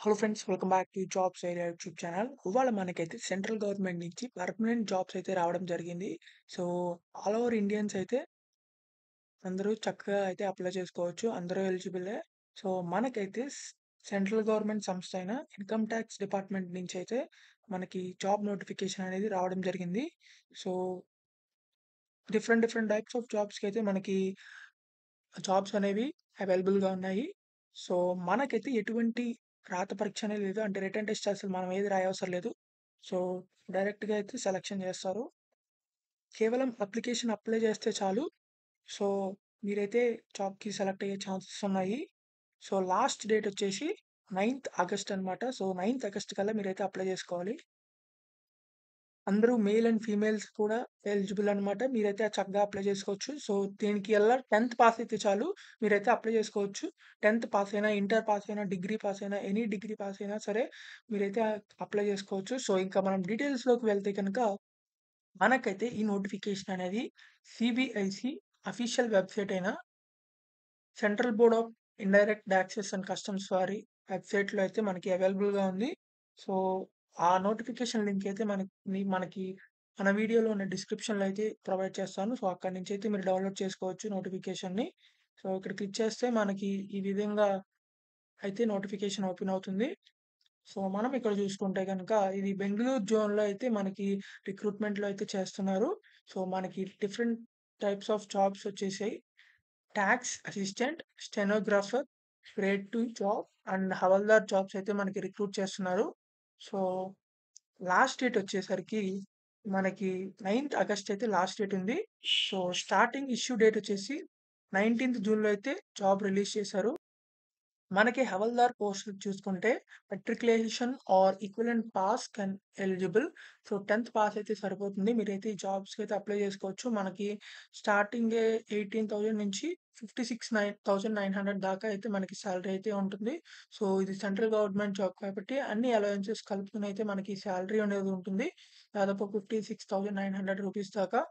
Hello friends, welcome back to jobs area YouTube channel. ఇవాళ మనకైతే central government నుంచి permanent jobs అయితే రావడం జరిగింది. సో, ఆల్ ఓవర్ ఇండియన్స్ అయితే అందరూ చక్కగా అయితే అప్లై చేసుకోవచ్చు. అందరూ ఎలిజిబులే. సో, మనకైతే సెంట్రల్ గవర్నమెంట్ సంస్థ అయిన ఇన్కమ్ ట్యాక్స్ డిపార్ట్మెంట్ నుంచి అయితే మనకి జాబ్ నోటిఫికేషన్ అనేది రావడం జరిగింది. So, different different types of జాబ్స్‌కి అయితే మనకి జాబ్స్ అనేవి అవైలబుల్‌గా ఉన్నాయి. సో, మనకైతే ఎటువంటి రాత పరీక్ష అనేది లేదు. అంటే రిటన్ టెస్ట్ అసలు మనం ఏది రాయవసరం లేదు. సో, డైరెక్ట్‌గా అయితే సెలక్షన్ చేస్తారు. కేవలం అప్లికేషన్ అప్లై చేస్తే చాలు. సో, మీరైతే జాబ్‌కి సెలెక్ట్ అయ్యే ఛాన్సెస్ ఉన్నాయి. సో, లాస్ట్ డేట్ వచ్చేసి 9థ్ ఆగస్ట్ అనమాట. సో, 9థ్ ఆగస్ట్ కల్లా మీరైతే అప్లై చేసుకోవాలి. అందరూ మేల్ అండ్ ఫీమేల్స్ కూడా ఎలిజిబుల్ అనమాట. మీరైతే చక్కగా అప్లై చేసుకోవచ్చు. సో, దీనికి 10థ్ పాస్ అయితే చాలు. మీరైతే అప్లై చేసుకోవచ్చు. 10థ్ పాస్ అయినా, ఇంటర్ పాస్ అయినా, డిగ్రీ పాస్ అయినా, ఎనీ డిగ్రీ పాస్ అయినా సరే మీరైతే అప్లై చేసుకోవచ్చు. సో, ఇంకా మనం డీటెయిల్స్‌లోకి వెళ్తే గనక మనకైతే ఈ నోటిఫికేషన్ అనేది సీబీఐసీ అఫీషియల్ వెబ్‌సైట్ అయిన central board of indirect taxes and customs వారి వెబ్‌సైట్‌లో అయితే మనకి అవైలబుల్‌గా ఉంది. సో, ఆ నోటిఫికేషన్ లింక్ అయితే మనకి మన వీడియోలో ఉన్న డిస్క్రిప్షన్‌లో అయితే ప్రొవైడ్ చేస్తాను. సో, అక్కడి నుంచి అయితే మీరు డౌన్‌లోడ్ చేసుకోవచ్చు నోటిఫికేషన్‌ని. సో, ఇక్కడ క్లిక్ చేస్తే మనకి ఈ విధంగా అయితే నోటిఫికేషన్ ఓపెన్ అవుతుంది. సో, మనం ఇక్కడ చూసుకుంటే గనక ఇది బెంగుళూరు జోన్‌లో అయితే మనకి రిక్రూట్‌మెంట్‌లో అయితే చేస్తున్నారు. సో, మనకి డిఫరెంట్ టైప్స్ ఆఫ్ జాబ్స్ వచ్చేసాయి. Talks assistant, stenographer, grade 2 job and havildar jobs అయితే మనకి రిక్రూట్ చేస్తున్నారు. సో, లాస్ట్ డేట్ వచ్చేసరికి మనకి 9థ్ ఆగస్ట్ అయితే లాస్ట్ డేట్ ఉంది. సో, స్టార్టింగ్ ఇష్యూ డేట్ వచ్చేసి 19థ్ జూన్‌లో అయితే జాబ్ రిలీజ్ చేశారు. మనకి హవల్దార్ పోస్టులు చూసుకుంటే matriculation or equivalent pass can eligible. So, 10థ్ పాస్ అయితే సరిపోతుంది. మీరైతే ఈ జాబ్స్‌కి అయితే అప్లై చేసుకోవచ్చు. మనకి స్టార్టింగే 18,000 నుంచి 56,900 దాకా అయితే మనకి సాలరీ అయితే ఉంటుంది. సో, ఇది సెంట్రల్ గవర్నమెంట్ జాబ్ కాబట్టి అన్ని అలవెన్సెస్ కలుపుకొని అయితే మనకి సాలరీ అనేది ఉంటుంది. దాదాపు 56,900 రూపీస్ దాకా.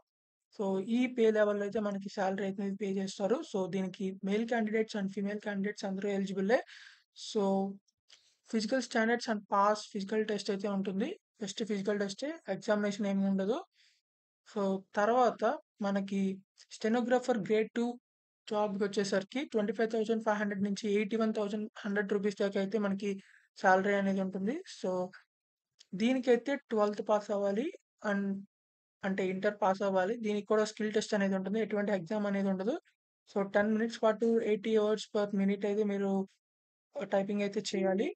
సో, ఈ పే లెవెల్‌లో అయితే మనకి సాలరీ అనేది పే చేస్తారు. సో, దీనికి male candidates and female candidates అందరూ ఎలిజిబులే. So, physical standards and pass physical test అయితే ఉంటుంది. Just physical టెస్టే. ఎగ్జామినేషన్ ఏమి ఉండదు. సో, తర్వాత మనకి స్టెనోగ్రాఫర్ గ్రేడ్ 2 జాబ్‌కొచ్చేసరికి 25,500 నుంచి 81,100 రూపీస్ దాకా అయితే మనకి సాలరీ అనేది ఉంటుంది. సో, దీనికైతే 12థ్ పాస్ అవ్వాలి. అండ్ అంటే ఇంటర్ పాస్ అవ్వాలి. దీనికి కూడా స్కిల్ టెస్ట్ అనేది ఉంటుంది. ఎటువంటి ఎగ్జామ్ అనేది ఉండదు. సో, 10 మినిట్స్ పాటు 80 వర్డ్స్ పర్ మినిట్ అయితే మీరు టైపింగ్ అయితే చేయాలి.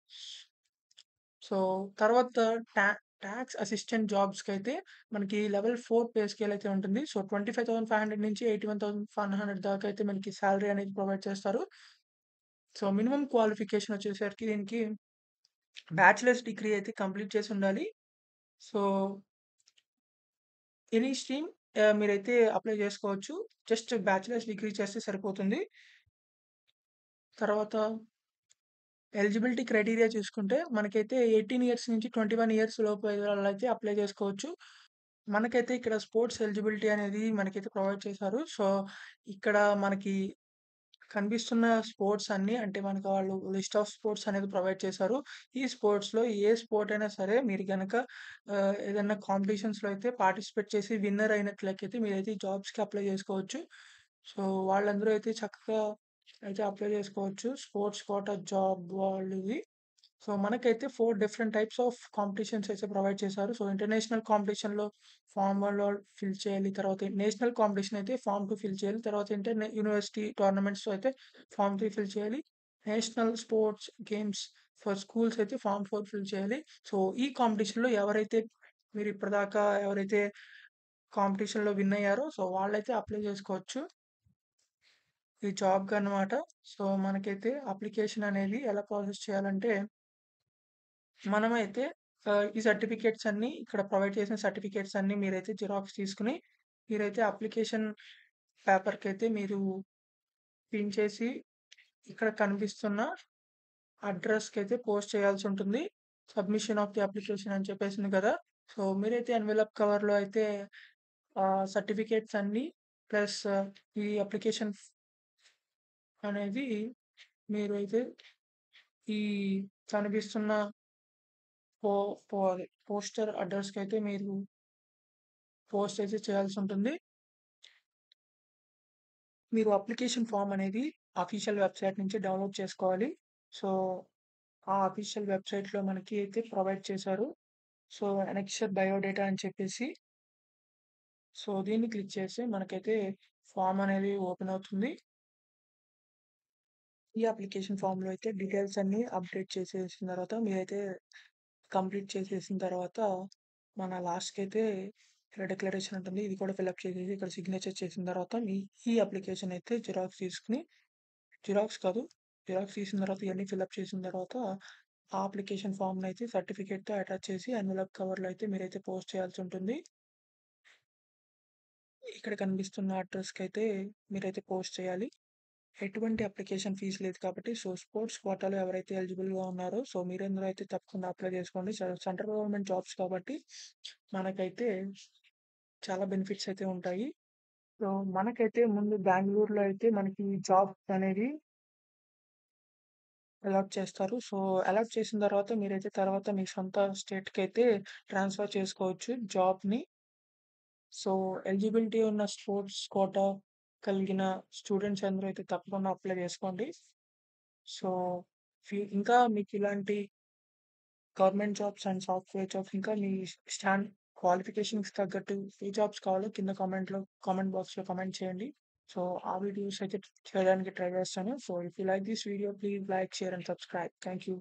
సో, తర్వాత టా టాక్స్ అసిస్టెంట్ జాబ్స్‌కైతే మనకి లెవెల్ 4 పే స్కేల్ అయితే ఉంటుంది. సో, 25,500 నుంచి 81,100 దాకా అయితే మనకి సాలరీ అనేది ప్రొవైడ్ చేస్తారు. సో, మినిమమ్ క్వాలిఫికేషన్ వచ్చేసరికి దీనికి బ్యాచిలర్స్ డిగ్రీ అయితే కంప్లీట్ చేసి ఉండాలి. సో, ఎనీ స్ట్రీమ్ మీరైతే అప్లై చేసుకోవచ్చు. జస్ట్ బ్యాచిలర్స్ డిగ్రీ చేస్తే సరిపోతుంది. తర్వాత ఎలిజిబిలిటీ క్రైటీరియా చూసుకుంటే మనకైతే 18 ఇయర్స్ నుంచి 21 ఇయర్స్ లోపు వాళ్ళైతే అప్లై చేసుకోవచ్చు. మనకైతే ఇక్కడ స్పోర్ట్స్ ఎలిజిబిలిటీ అనేది మనకైతే ప్రొవైడ్ చేశారు. సో, ఇక్కడ మనకి కనిపిస్తున్న స్పోర్ట్స్ అన్నీ అంటే మనకు వాళ్ళు లిస్ట్ ఆఫ్ స్పోర్ట్స్ అనేది ప్రొవైడ్ చేశారు. ఈ స్పోర్ట్స్‌లో ఏ స్పోర్ట్ అయినా సరే మీరు గనక ఏదన్నా కాంపిటీషన్స్‌లో అయితే పార్టిసిపేట్ చేసి విన్నర్ అయినట్లయితే మీరైతే ఈ జాబ్స్‌కి అప్లై చేసుకోవచ్చు. సో, వాళ్ళందరూ అయితే చక్కగా అయితే అప్లై చేసుకోవచ్చు. స్పోర్ట్స్ కోటా జాబ్ వాళ్ళది. సో, మనకైతే 4 డిఫరెంట్ టైప్స్ ఆఫ్ కాంపిటీషన్స్ అయితే ప్రొవైడ్ చేశారు. సో, ఇంటర్నేషనల్ కాంపిటీషన్‌లో ఫార్మ్ 1లో ఫిల్ చేయాలి. తర్వాత నేషనల్ కాంపిటీషన్ అయితే ఫార్మ్ 2 ఫిల్ చేయాలి. తర్వాత యూనివర్సిటీ టోర్నమెంట్స్‌లో అయితే ఫార్మ్ 3 ఫిల్ చేయాలి. National sports games for schools అయితే ఫార్మ్ 4 ఫిల్ చేయాలి. సో, ఈ కాంపిటీషన్‌లో మీరు ఇప్పటిదాకా ఎవరైతే కాంపిటీషన్‌లో విన్ అయ్యారో సో, వాళ్ళైతే అప్లై చేసుకోవచ్చు. ఈ జాబ్‌కనమాట. సో, మనకైతే అప్లికేషన్ అనేది ఎలా ప్రాసెస్ చేయాలంటే మనమైతే ఈ సర్టిఫికేట్స్ అన్నీ ఇక్కడ ప్రొవైడ్ చేసిన సర్టిఫికేట్స్ అన్నీ మీరైతే జిరాక్స్ తీసుకొని, మీరైతే అప్లికేషన్ పేపర్‌కైతే మీరు పిన్ చేసి, ఇక్కడ కనిపిస్తున్న అడ్రస్‌కైతే పోస్ట్ చేయాల్సుంటుంది. సబ్మిషన్ ఆఫ్ ది అప్లికేషన్ అని చెప్పేసింది కదా! సో, మీరైతే ఎన్వలప్ కవర్‌లో అయితే సర్టిఫికేట్స్ అన్నీ ప్లస్ ఈ అప్లికేషన్ అనేది మీరు అయితే ఈ కనిపిస్తున్న పో పో అదే పోస్టర్ అడ్రస్‌కైతే మీరు పోస్ట్ అయితే చేయాల్సుంటుంది. మీరు అప్లికేషన్ ఫార్మ్ అనేది అఫీషియల్ వెబ్‌సైట్ నుంచి డౌన్‌లోడ్ చేసుకోవాలి. సో, ఆ అఫీషియల్ వెబ్‌సైట్‌లో మనకి అయితే ప్రొవైడ్ చేశారు. సో, అనెక్స్చర్ బయోడేటా అని చెప్పేసి సో, దీన్ని క్లిక్ చేస్తే మనకైతే ఫార్మ్ అనేది ఓపెన్ అవుతుంది. ఈ అప్లికేషన్ ఫార్మ్‌లో అయితే డీటెయిల్స్ అన్నీ అప్డేట్ చేసేసిన తర్వాత మీరైతే కంప్లీట్ చేసేసిన తర్వాత మన లాస్ట్‌కైతే ఇక్కడ డిక్లరేషన్ ఉంటుంది. ఇది కూడా ఫిలప్ చేసేసి ఇక్కడ సిగ్నేచర్ చేసిన తర్వాత మీ ఈ అప్లికేషన్ అయితే జిరాక్స్ తీసుకొని జిరాక్స్ కాదు. జిరాక్స్ తీసిన తర్వాత ఇయన్నీ ఫిలప్ చేసిన తర్వాత ఆ అప్లికేషన్ ఫార్మ్‌నయితే సర్టిఫికేట్‌తో అటాచ్ చేసి ఎన్వలప్ కవర్‌లో అయితే మీరైతే పోస్ట్ చేయాల్సుంటుంది. ఇక్కడ కనిపిస్తున్న అడ్రస్‌కైతే మీరైతే పోస్ట్ చేయాలి. ఎటువంటి అప్లికేషన్ ఫీజ్ లేదు కాబట్టి సో, స్పోర్ట్స్ కోటాలో ఎవరైతే ఎలిజిబుల్‌గా ఉన్నారో సో, మీరందరూ అయితే తప్పకుండా అప్లై చేసుకోండి. సెంట్రల్ గవర్నమెంట్ జాబ్స్ కాబట్టి మనకైతే చాలా బెనిఫిట్స్ అయితే ఉంటాయి. సో, మనకైతే ముందు బెంగుళూరులో అయితే మనకి జాబ్ అనేది అలాట్ చేస్తారు. సో, అలాట్ చేసిన తర్వాత మీరైతే తర్వాత మీ సొంత స్టేట్‌కైతే ట్రాన్స్‌ఫర్ చేసుకోవచ్చు జాబ్‌ని. సో, ఎలిజిబిలిటీ ఉన్న స్పోర్ట్స్ కోటా కలిగిన స్టూడెంట్స్ అందరూ అయితే తప్పకుండా అప్లై చేసుకోండి. సో, ఇంకా మీకిలాంటి government jobs and software jobs ఇంకా మీ క్వాలిఫికేషన్స్‌కి తగ్గట్టు ఏ జాబ్స్ కావాలో కింద కామెంట్ బాక్స్‌లో కామెంట్ చేయండి. సో, ఆ వీడియోస్ అయితే చేయడానికి ట్రై చేస్తాను. So, if you like this video please like, share and subscribe. Thank you.